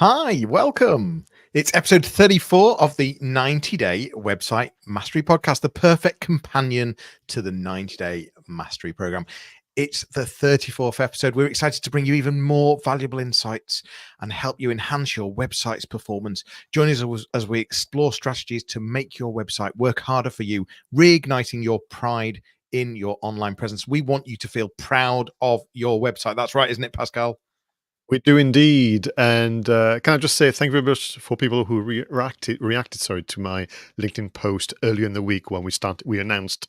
Hi, welcome. It's episode 34 of the 90-day website mastery podcast, the perfect companion to the 90-day mastery program. It's the 34th episode. We're excited to bring you even more valuable insights and help you enhance your website's performance. Join us as we explore strategies to make your website work harder for you, reigniting your pride in your online presence. We want you to feel proud of your website. That's right, isn't it, Pascal? We do indeed. And can I just say thank you very much for people who reacted, to my LinkedIn post earlier in the week when we announced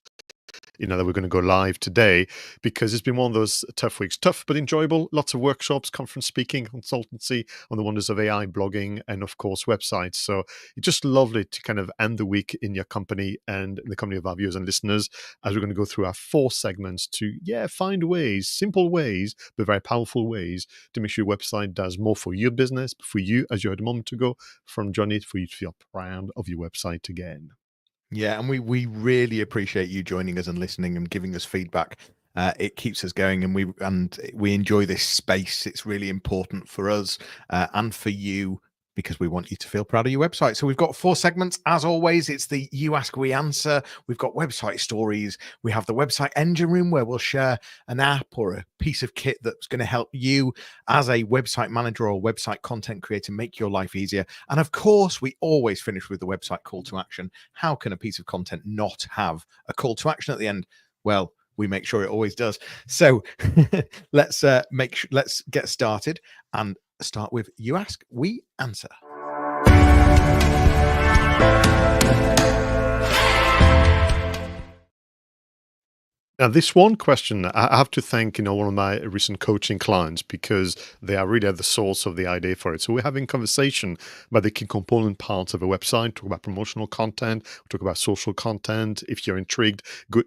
that we're going to go live today, because it's been one of those tough weeks. Tough but enjoyable. Lots of workshops, conference speaking, consultancy on the wonders of AI, blogging, and of course websites. So it's just lovely to kind of end the week in your company and in the company of our viewers and listeners, as we're going to go through our 4 segments to find ways, simple ways but very powerful ways, to make sure your website does more for your business, for you, as you heard a moment ago from Jonny, for you to feel proud of your website again. Yeah, and we really appreciate you joining us and listening and giving us feedback. It keeps us going, and we enjoy this space. It's really important for us and for you, because we want you to feel proud of your website. So we've got 4 segments. As always, it's the You Ask, We Answer. We've got website stories. We have the website engine room, where we'll share an app or a piece of kit that's going to help you as a website manager or website content creator make your life easier. And of course, we always finish with the website call to action. How can a piece of content not have a call to action at the end? Well, we make sure it always does. So let's get started and start with You Ask, We Answer. Now, this one question, I have to thank, one of my recent coaching clients, because they are really at the source of the idea for it. So we're having conversation about the key component parts of a website, talk about promotional content, talk about social content. If you're intrigued,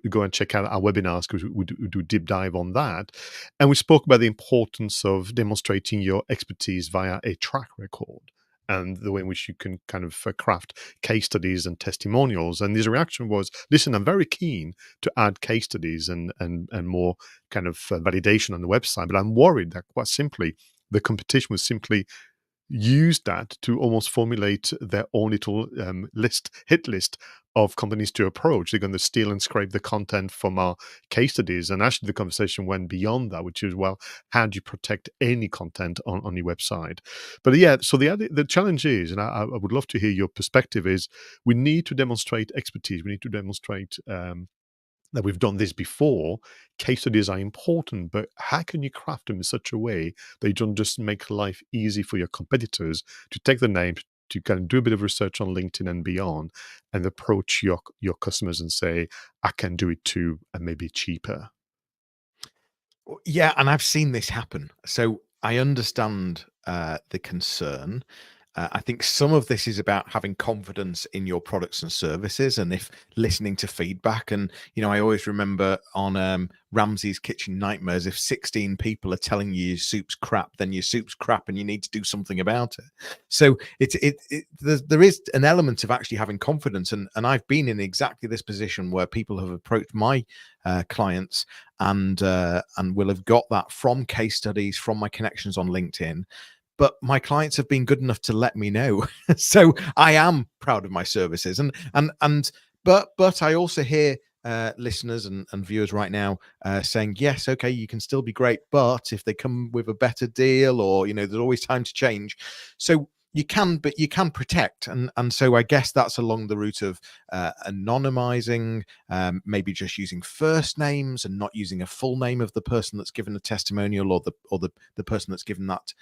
go and check out our webinars, because we do deep dive on that. And we spoke about the importance of demonstrating your expertise via a track record, and the way in which you can kind of craft case studies and testimonials. And his reaction was, listen, I'm very keen to add case studies and more kind of validation on the website, but I'm worried that quite simply the competition will simply use that to almost formulate their own little hit list of companies to approach. They're going to steal and scrape the content from our case studies. And actually the conversation went beyond that, which is, well, how do you protect any content on your website? But so the challenge is, and I would love to hear your perspective, is we need to demonstrate expertise. We need to demonstrate that we've done this before. Case studies are important, but how can you craft them in such a way that you don't just make life easy for your competitors to take the name, to kind of do a bit of research on LinkedIn and beyond, and approach your customers and say, I can do it too, and maybe cheaper? Yeah, and I've seen this happen. So I understand the concern. I think some of this is about having confidence in your products and services, and if listening to feedback. And I always remember on Ramsay's Kitchen Nightmares, if 16 people are telling you your soup's crap, then your soup's crap, and you need to do something about it. So there is an element of actually having confidence, and I've been in exactly this position where people have approached my clients and will have got that from case studies, from my connections on LinkedIn. But my clients have been good enough to let me know. So I am proud of my services. But I also hear listeners and viewers right now saying, yes, okay, you can still be great, but if they come with a better deal, or there's always time to change. So you can protect, and so I guess that's along the route of anonymizing, maybe just using first names and not using a full name of the person that's given a testimonial, or the person that's given that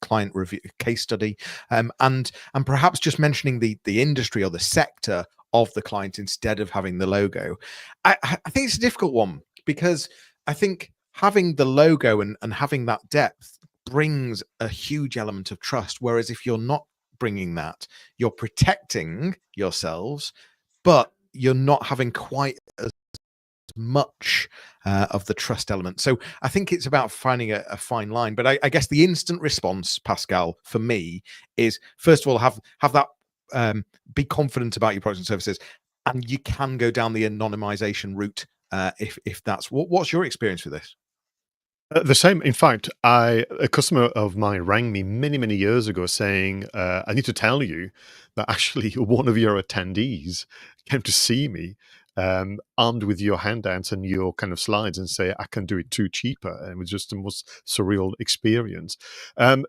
client review case study, and perhaps just mentioning the industry or the sector of the client instead of having the logo. I think it's a difficult one, because I think having the logo and having that depth brings a huge element of trust. Whereas if you're not bringing that, you're protecting yourselves, but you're not having quite as much of the trust element. So I think it's about finding a fine line. But I guess the instant response, Pascal, for me is, first of all, have that be confident about your products and services, and you can go down the anonymization route if that's what's your experience with this? The same. In fact, a customer of mine rang me many, many years ago saying, "I need to tell you that actually one of your attendees came to see me, armed with your handouts and your kind of slides, and say I can do it too cheaper." And it was just the most surreal experience.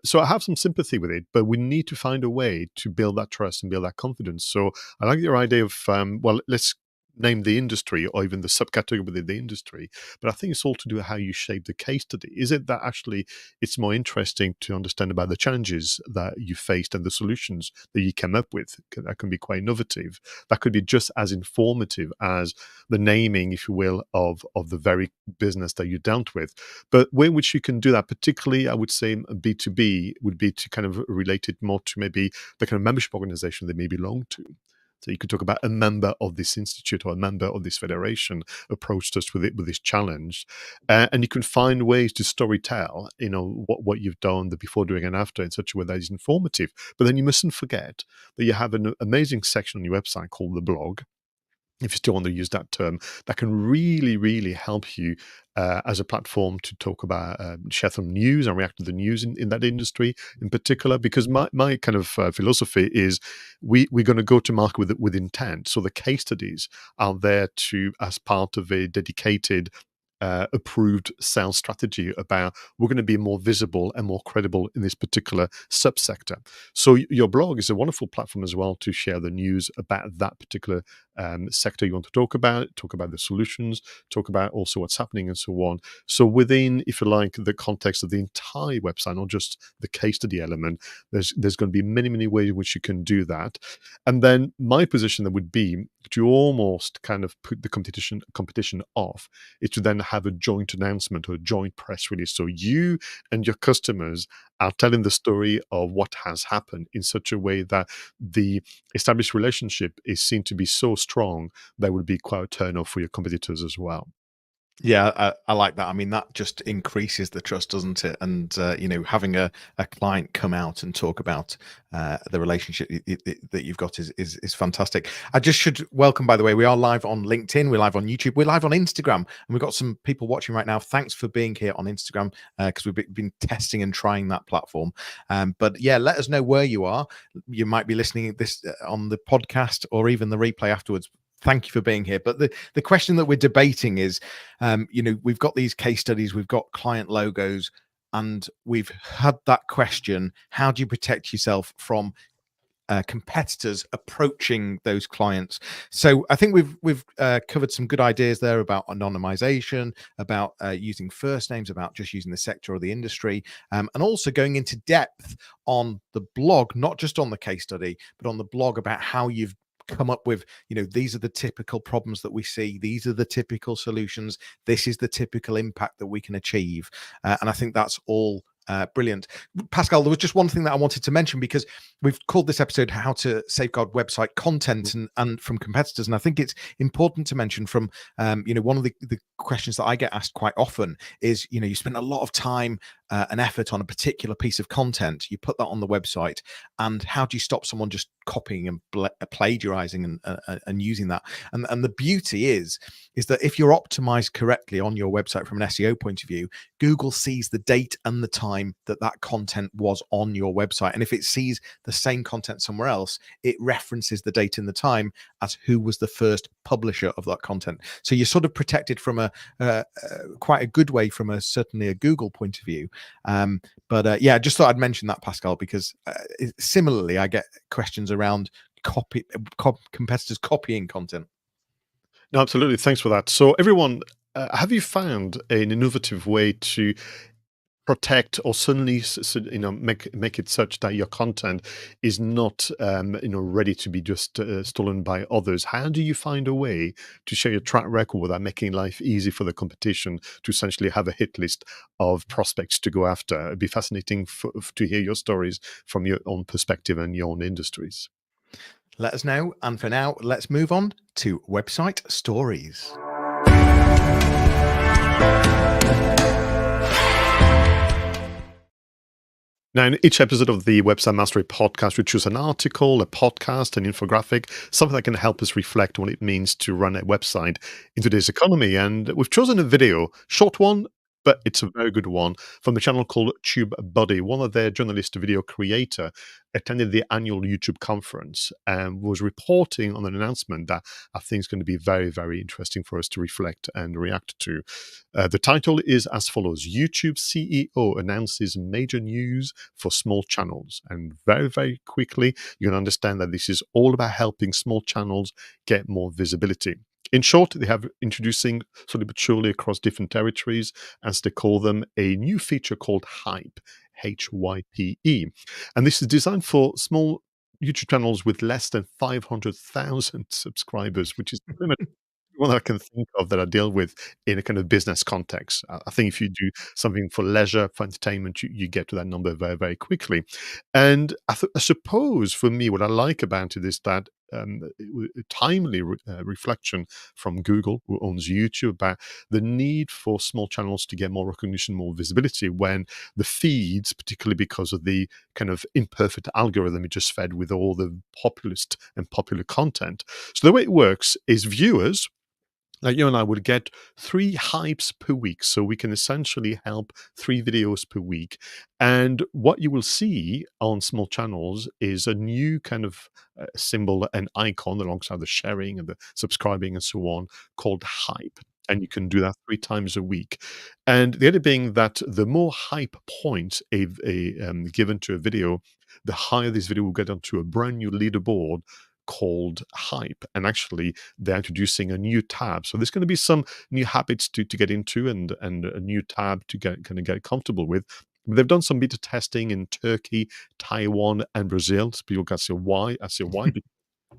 So I have some sympathy with it, but we need to find a way to build that trust and build that confidence. So I like your idea of, well, let's name the industry or even the subcategory within the industry, but I think it's all to do with how you shape the case study. Is it that actually it's more interesting to understand about the challenges that you faced and the solutions that you came up with? That can be quite innovative. That could be just as informative as the naming, if you will, of the very business that you dealt with. But way in which you can do that, particularly, I would say B2B, would be to kind of relate it more to maybe the kind of membership organization they may belong to. So you could talk about a member of this institute or a member of this federation approached us with it with this challenge, and you can find ways to story tell, what you've done, the before, during, and after in such a way that is informative. But then you mustn't forget that you have an amazing section on your website called the blog, if you still want to use that term, that can really, really help you as a platform to talk about, share some news and react to the news in that industry in particular. Because my kind of philosophy is we're going to go to market with intent. So the case studies are there to as part of a dedicated approved sales strategy about we're going to be more visible and more credible in this particular subsector. So your blog is a wonderful platform as well to share the news about that particular sector you want to talk about the solutions, talk about also what's happening and so on. So within, if you like, the context of the entire website, not just the case study element, there's going to be many, many ways in which you can do that. And then my position that would be to almost kind of put the competition off is to then have a joint announcement or a joint press release. So you and your customers are telling the story of what has happened in such a way that the established relationship is seen to be so strong that would be quite a turn off for your competitors as well. Yeah, I like that. I mean, that just increases the trust, doesn't it? And having a client come out and talk about the relationship that you've got is fantastic. I just should welcome, by the way, we are live on LinkedIn, we're live on YouTube, we're live on Instagram, and we've got some people watching right now. Thanks for being here on Instagram because we've been testing and trying that platform. But yeah, let us know where you are. You might be listening to this on the podcast or even the replay afterwards. Thank you for being here. But the question that we're debating is, we've got these case studies, we've got client logos, and we've had that question: how do you protect yourself from competitors approaching those clients? So I think we've covered some good ideas there about anonymization, about using first names, about just using the sector or the industry, and also going into depth on the blog, not just on the case study, but on the blog about how you've come up with, these are the typical problems that we see, these are the typical solutions, this is the typical impact that we can achieve. And I think that's all brilliant. Pascal, there was just one thing that I wanted to mention, because we've called this episode "How to Safeguard Website Content and from Competitors," and I think it's important to mention from one of the questions that I get asked quite often is, you spend a lot of time and effort on a particular piece of content, you put that on the website, and how do you stop someone just copying and plagiarizing and using that? And the beauty is that if you're optimized correctly on your website from an SEO point of view, Google sees the date and the time that content was on your website. And if it sees the same content somewhere else, it references the date and the time as who was the first publisher of that content. So you're sort of protected from quite a good way from certainly a Google point of view. But yeah, I just thought I'd mention that, Pascal, because similarly, I get questions around competitors copying content. No, absolutely. Thanks for that. So, everyone, have you found an innovative way to protect or suddenly make it such that your content is not ready to be just stolen by others? How do you find a way to share your track record without making life easy for the competition to essentially have a hit list of prospects to go after? It'd be fascinating to hear your stories from your own perspective and your own industries. Let us know. And for now, let's move on to website stories. Now, in each episode of the Website Mastery podcast, we choose an article, a podcast, an infographic, something that can help us reflect on what it means to run a website in today's economy. And we've chosen a video, short one, but it's a very good one from the channel called Tube Buddy. One of their journalist video creator attended the annual YouTube conference and was reporting on an announcement that I think is going to be very, very interesting for us to reflect and react to. The title is as follows: YouTube CEO announces major news for small channels. And very, very quickly, you can understand that this is all about helping small channels get more visibility. In short, they have introducing slowly but surely across different territories, as they call them, a new feature called Hype, Hype. And this is designed for small YouTube channels with less than 500,000 subscribers, which is pretty much one I can think of that I deal with in a kind of business context. I think if you do something for leisure, for entertainment, you get to that number very, very quickly. And I suppose for me, what I like about it is that timely reflection from Google, who owns YouTube, about the need for small channels to get more recognition, more visibility when the feeds, particularly because of the kind of imperfect algorithm it just fed with all the populist and popular content. So the way it works is viewers like you and I would get 3 hypes per week. So we can essentially help 3 videos per week. And what you will see on small channels is a new kind of symbol and icon alongside the sharing and the subscribing and so on called hype. And you can do that 3 times a week. And the idea being that the more hype points given to a video, the higher this video will get onto a brand new leaderboard called hype. And actually, they're introducing a new tab. So there's going to be some new habits to get into and a new tab to get comfortable with. They've done some beta testing in Turkey, Taiwan, and Brazil. So people can say why. I say why because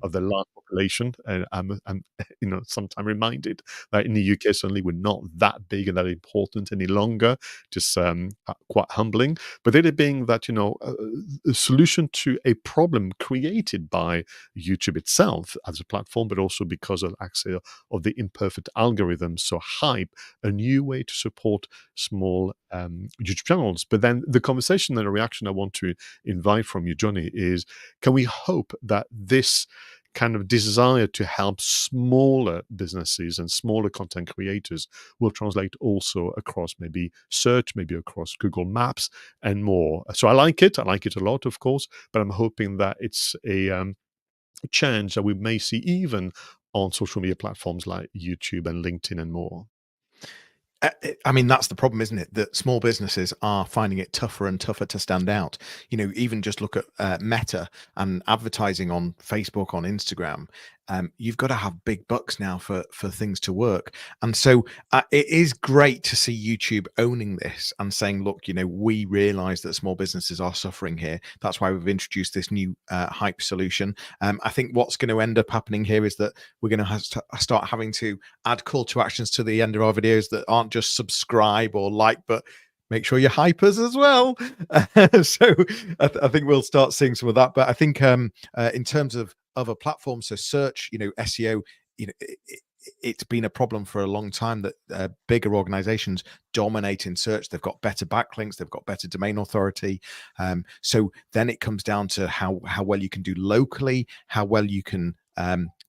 of the large population. And I'm sometimes reminded that in the UK, suddenly we're not that big and that important any longer. Just quite humbling. But it being that, a solution to a problem created by YouTube itself as a platform, but also because of actually of the imperfect algorithm. So hype, a new way to support small YouTube channels. But then the conversation and the reaction I want to invite from you, Jonny, is can we hope that this kind of desire to help smaller businesses and smaller content creators will translate also across maybe search, maybe across Google Maps and more. So I like it. I like it a lot, of course, but I'm hoping that it's a change that we may see even on social media platforms like YouTube and LinkedIn and more. I mean, that's the problem, isn't it? That small businesses are finding it tougher and tougher to stand out. Even just look at Meta and advertising on Facebook, on Instagram. You've got to have big bucks now for things to work. And so it is great to see YouTube owning this and saying, look, we realize that small businesses are suffering here. That's why we've introduced this new hype solution. I think what's going to end up happening here is that we're going to start having to add call to actions to the end of our videos that aren't just subscribe or like, but make sure you're hypers as well. So I think we'll start seeing some of that. But I think in terms of other platforms, so search, SEO, it's been a problem for a long time that bigger organizations dominate in search. They've got better backlinks, they've got better domain authority. So then it comes down to how well you can do locally, how well you can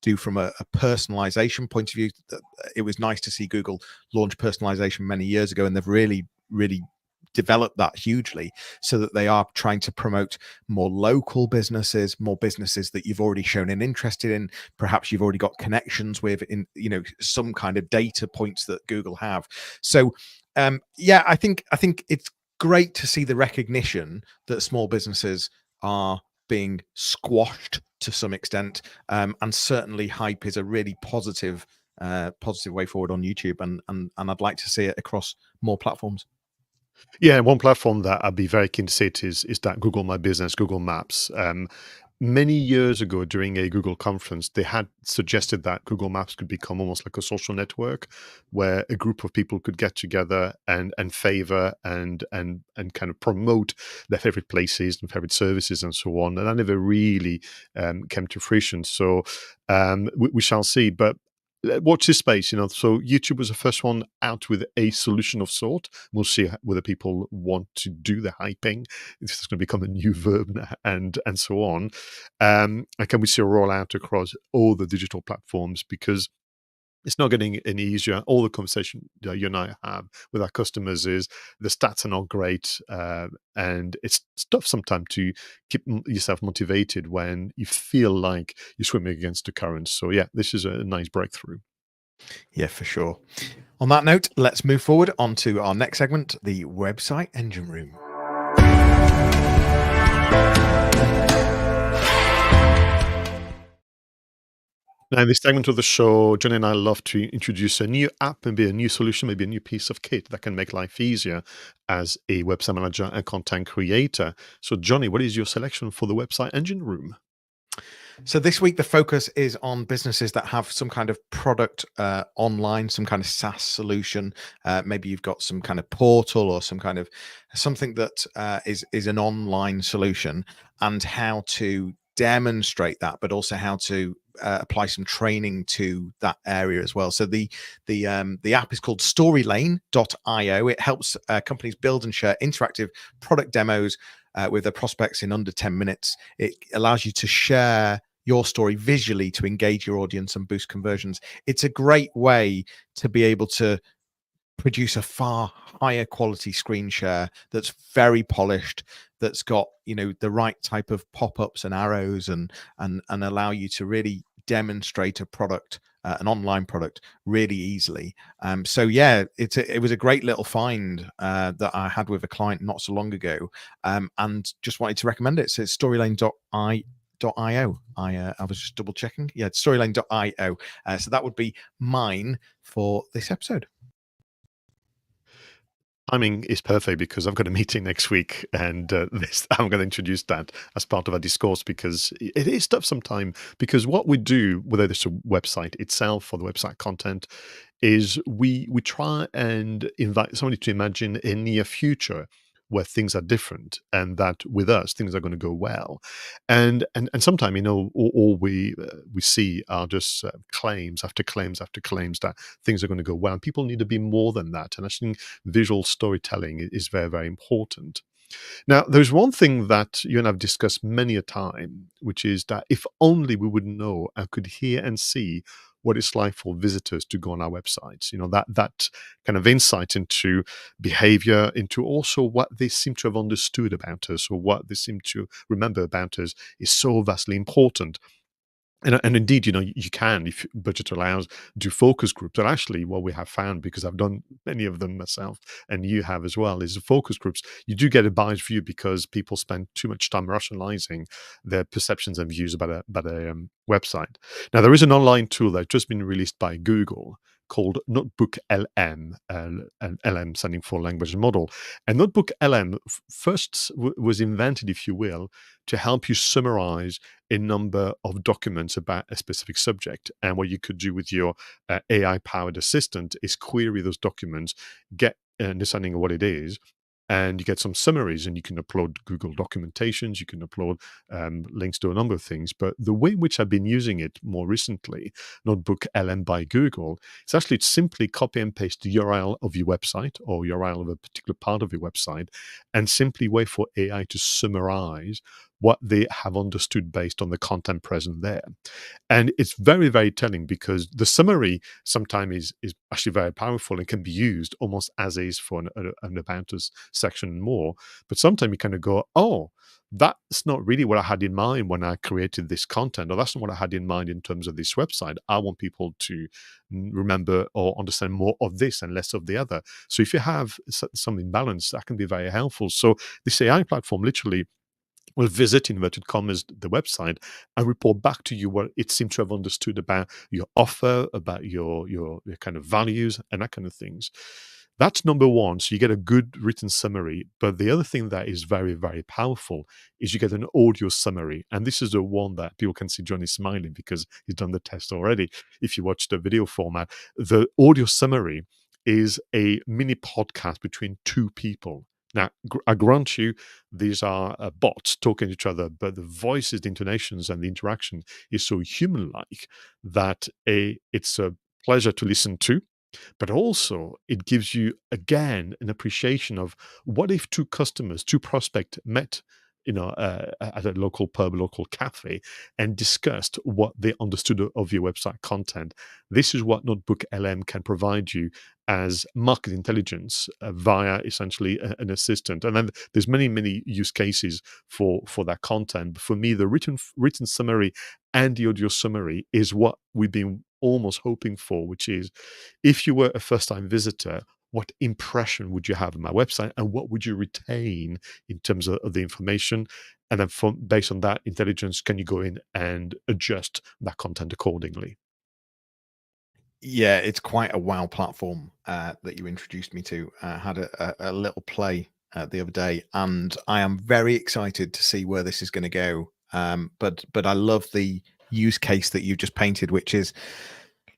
do from a personalization point of view. It was nice to see Google launch personalization many years ago, and they've really developed that hugely, so that they are trying to promote more local businesses, more businesses that you've already shown an interest in, perhaps you've already got connections with, in some kind of data points that Google have. So I think it's great to see the recognition that small businesses are being squashed to some extent, and certainly hype is a really positive way forward on YouTube, and I'd like to see it across more platforms. Yeah, one platform that I'd be very keen to see it is that Google My Business, Google Maps. Many years ago, during a Google conference, they had suggested that Google Maps could become almost like a social network, where a group of people could get together and favor and kind of promote their favorite places and favorite services and so on. And that never really came to fruition. So we shall see. But watch this space, So YouTube was the first one out with a solution of sort. We'll see whether people want to do the hyping. This is going to become a new verb and so on. And can we see a rollout across all the digital platforms? Because It's not getting any easier. All the conversation you and I have with our customers is the stats are not great, and it's tough sometimes to keep yourself motivated when you feel like you're swimming against the current. So yeah, this is a nice breakthrough. Yeah, for sure. On that note, let's move forward onto our next segment, the website engine room. Now, in this segment of the show, Johnny and I love to introduce a new app, maybe a new solution, maybe a new piece of kit that can make life easier as a website manager and content creator. So, Johnny, what is your selection for the website engine room? So this week, the focus is on businesses that have some kind of product online, some kind of SaaS solution. Maybe you've got some kind of portal or some kind of something that is an online solution, and how to demonstrate that, but also how to apply some training to that area as well. So the app is called storylane.io. It helps companies build and share interactive product demos with their prospects in under 10 minutes. It allows you to share your story visually to engage your audience and boost conversions. It's a great way to be able to produce a far higher quality screen share that's very polished, that's got, you know, the right type of pop-ups and arrows, and allow you to really demonstrate a product, an online product, really easily. So yeah, it was a great little find that I had with a client not so long ago, and just wanted to recommend it. So it's storylane.io. I was just double checking. Yeah, it's storylane.io. So that would be mine for this episode. Timing is perfect because I've got a meeting next week, and this I'm going to introduce that as part of our discourse because it is tough sometimes. Because what we do, whether it's a website itself or the website content, is we try and invite somebody to imagine a near future where things are different, and that with us things are going to go well, and sometimes all we see are just claims after claims after claims that things are going to go well. And people need to be more than that, and I think visual storytelling is very, very important. Now, there's one thing that you and I've discussed many a time, which is that if only we would know and could hear and see what it's like for visitors to go on our websites, that kind of insight into behavior, into also what they seem to have understood about us or what they seem to remember about us is so vastly important. And indeed, you can, if budget allows, do focus groups. And actually, what we have found, because I've done many of them myself, and you have as well, is the focus groups. You do get a biased view because people spend too much time rationalizing their perceptions and views about a website. Now, there is an online tool that's just been released by Google called Notebook LM, and LM standing for language model. And Notebook LM first was invented, if you will, to help you summarize a number of documents about a specific subject. And what you could do with your AI-powered assistant is query those documents, get an understanding of what it is, and you get some summaries, and you can upload Google documentations, you can upload links to a number of things. But the way in which I've been using it more recently, Notebook LM by Google, it's actually simply copy and paste the URL of your website or URL of a particular part of your website, and simply wait for AI to summarize what they have understood based on the content present there. And it's very, very telling because the summary sometimes is actually very powerful and can be used almost as is for an about us section and more. But sometimes you kind of go, oh, that's not really what I had in mind when I created this content, or that's not what I had in mind in terms of this website. I want people to remember or understand more of this and less of the other. So if you have some imbalance, that can be very helpful. So this AI platform literally will visit, inverted commas, the website and report back to you what it seemed to have understood about your offer, about your kind of values and that kind of things. That's number one. So you get a good written summary. But the other thing that is very, very powerful is you get an audio summary. And this is the one that people can see Johnny smiling because he's done the test already. If you watch the video format, the audio summary is a mini podcast between two people. Now, I grant you, these are bots talking to each other, but the voices, the intonations, and the interaction is so human-like that it's a pleasure to listen to, but also it gives you, again, an appreciation of what if two customers, two prospects met at a local pub, local cafe, and discussed what they understood of your website content. This is what Notebook LM can provide you as market intelligence via essentially an assistant. And then there's many use cases for that content. But for me, the written summary and the audio summary is what we've been almost hoping for, which is, if you were a first-time visitor, what impression would you have of my website, and what would you retain in terms of the information? And then based on that intelligence, can you go in and adjust that content accordingly? Yeah, it's quite a wow platform that you introduced me to. I had a little play the other day, and I am very excited to see where this is going to go. But I love the use case that you just painted, which is,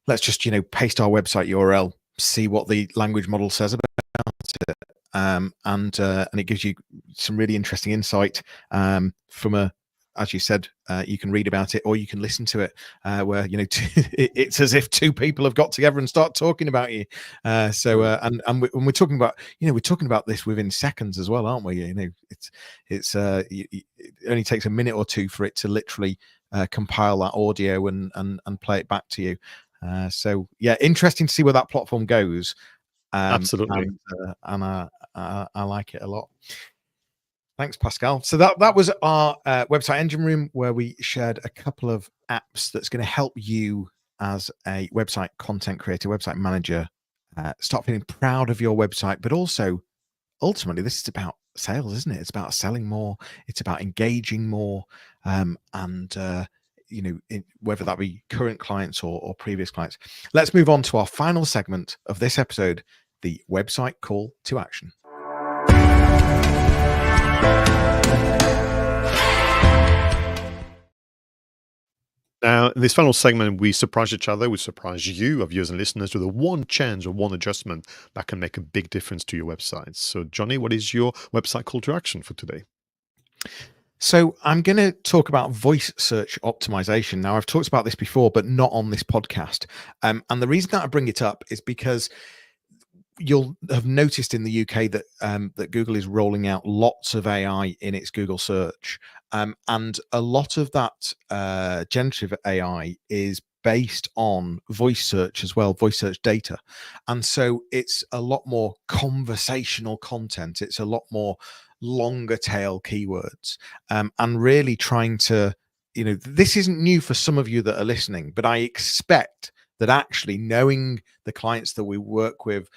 let's just paste our website URL, see what the language model says about it, and it gives you some really interesting insight from a, as you said, you can read about it or you can listen to it, where it's as if two people have got together and start talking about you. And we're talking about we're talking about this within seconds as well, aren't we? It only takes a minute or two for it to literally compile that audio and play it back to you. So yeah, interesting to see where that platform goes. Absolutely. I like it a lot. Thanks, Pascal. So that was our website engine room, where we shared a couple of apps that's going to help you as a website content creator, website manager, start feeling proud of your website. But also, ultimately, this is about sales, isn't it? It's about selling more. It's about engaging more, whether that be current clients or previous clients. Let's move on to our final segment of this episode, the website call to action. Now, in this final segment, we surprise each other, we surprise you, our viewers and listeners, with a one change or one adjustment that can make a big difference to your website. So, Jonny, what is your website call to action for today? So I'm going to talk about voice search optimization. Now, I've talked about this before, but not on this podcast. And the reason that I bring it up is because you'll have noticed in the UK that that Google is rolling out lots of AI in its Google search, and a lot of that generative AI is based on voice search as well, voice search data, and so it's a lot more conversational content. It's a lot more longer tail keywords, and really trying to, this isn't new for some of you that are listening, but I expect that actually knowing the clients that we work with,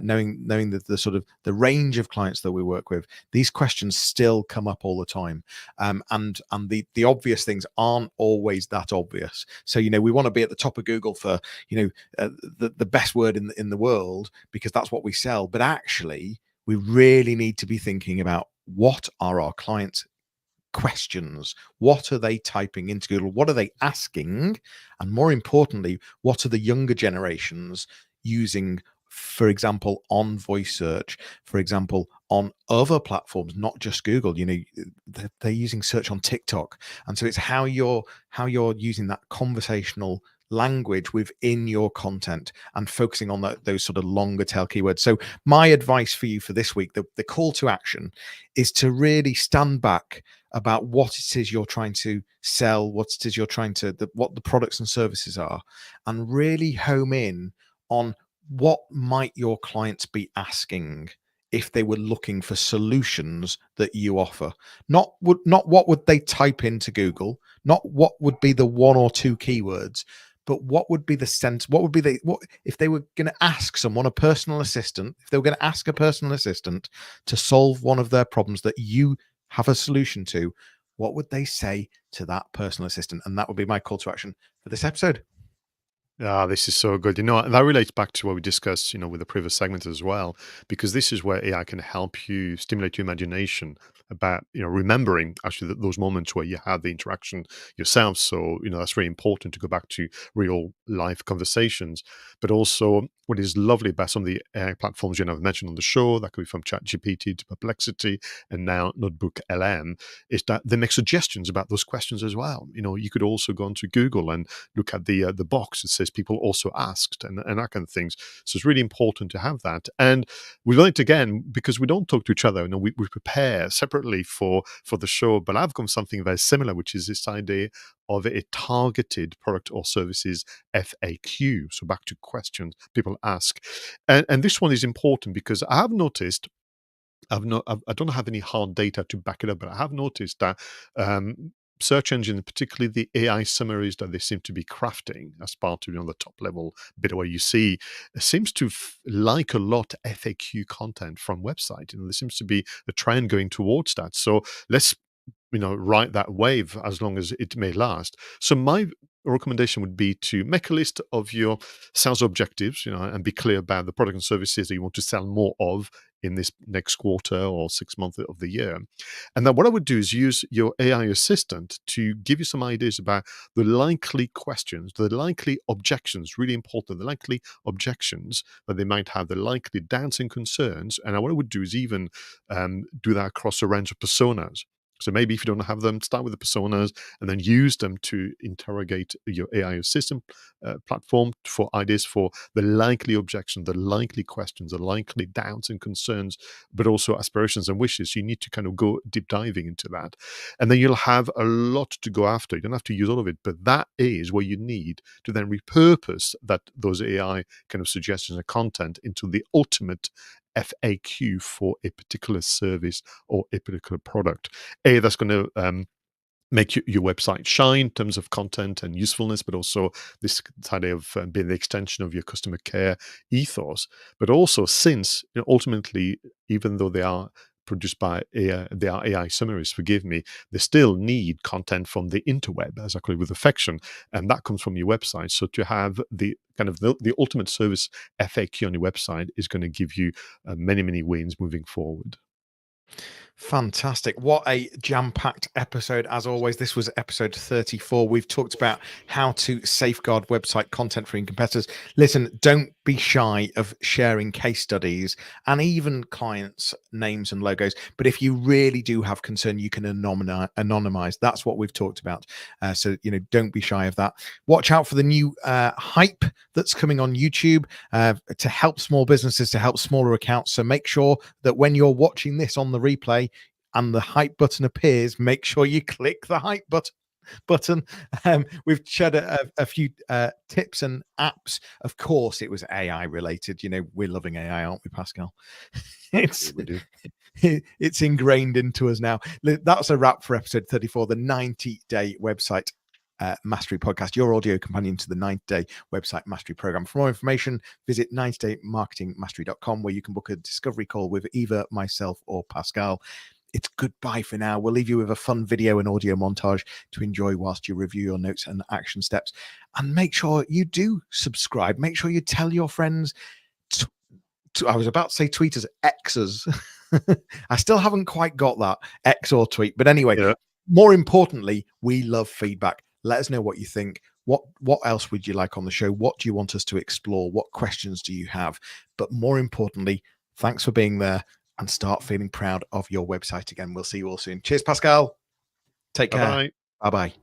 knowing the sort of the range of clients that we work with, these questions still come up all the time, and the obvious things aren't always that obvious. So we want to be at the top of Google for the best word in the world, because that's what we sell. But actually, we really need to be thinking about, what are our clients' questions? What are they typing into Google? What are they asking? And more importantly, what are the younger generations using, for example, on voice search, for example, on other platforms, not just Google? They're using search on TikTok. And so it's how you're using that conversational language within your content and focusing on those sort of longer tail keywords. So my advice for you for this week, the call to action, is to really stand back about what it is you're trying to sell, what it is you're trying to, what the products and services are, and really home in on what might your clients be asking if they were looking for solutions that you offer. Not what would they type into Google, not what would be the one or two keywords, but what would be the sense, what if they were going to ask someone, a personal assistant, if they were going to ask a personal assistant to solve one of their problems that you have a solution to, what would they say to that personal assistant? And that would be my call to action for this episode. Ah, this is so good. And that relates back to what we discussed, with the previous segment as well, because this is where AI can help you stimulate your imagination about, remembering actually those moments where you had the interaction yourself. So, that's very important to go back to real life conversations. But also, what is lovely about some of the AI platforms I've mentioned on the show, that could be from ChatGPT to Perplexity and now Notebook LM, is that they make suggestions about those questions as well. You could also go onto Google and look at the box that says people also asked and that kind of things. So it's really important to have that. And we learned again, because we don't talk to each other, we prepare separately for the show, but I've got something very similar, which is this idea of a targeted product or services FAQ. So back to questions people ask. And this one is important because I have noticed, I don't have any hard data to back it up, but I have noticed that search engine, particularly the AI summaries that they seem to be crafting as part of the top level bit where you see, seems to like a lot FAQ content from website. There seems to be a trend going towards that. So let's ride that wave as long as it may last. So my recommendation would be to make a list of your sales objectives, and be clear about the product and services that you want to sell more of in this next quarter or 6 months of the year. And then what I would do is use your AI assistant to give you some ideas about the likely questions, the likely objections, really important, the likely objections that they might have, the likely doubts and concerns. And what I would do is even do that across a range of personas. So maybe if you don't have them, start with the personas and then use them to interrogate your AI assistant platform for ideas for the likely objections, the likely questions, the likely doubts and concerns, but also aspirations and wishes. You need to kind of go deep diving into that. And then you'll have a lot to go after. You don't have to use all of it, but that is where you need to then repurpose those AI kind of suggestions and content into the ultimate FAQ for a particular service or a particular product. That's going to make your website shine in terms of content and usefulness, but also this idea of being the extension of your customer care ethos. But also, since ultimately, even though they are produced by AI, they are AI summaries, forgive me, they still need content from the interweb, as I call it with affection, and that comes from your website. So to have the kind of the ultimate service FAQ on your website is going to give you many, many wins moving forward. Fantastic. What a jam-packed episode. As always, this was episode 34. We've talked about how to safeguard website content from competitors. Listen, don't be shy of sharing case studies and even clients' names and logos. But if you really do have concern, you can anonymize. That's what we've talked about. So, don't be shy of that. Watch out for the new hype that's coming on YouTube to help small businesses, to help smaller accounts. So make sure that when you're watching this on the replay and the hype button appears, make sure you click the hype button. We've shared a few tips and apps. Of course, it was AI related. We're loving AI, aren't we, Pascal? It's We do. It's ingrained into us now. That's a wrap for episode 34, the 90-day website mastery podcast, your audio companion to the 90-day website mastery program. For more information, visit 90daymarketingmastery.com, where you can book a discovery call with either myself or Pascal. It's goodbye for now. We'll leave you with a fun video and audio montage to enjoy whilst you review your notes and action steps. And make sure you do subscribe. Make sure you tell your friends. I was about to say tweeters, X's. I still haven't quite got that, X or tweet. But anyway, Yeah. More importantly, we love feedback. Let us know what you think. What else would you like on the show? What do you want us to explore? What questions do you have? But more importantly, thanks for being there, and start feeling proud of your website again. We'll see you all soon. Cheers, Pascal. Take care. Bye-bye. Bye-bye.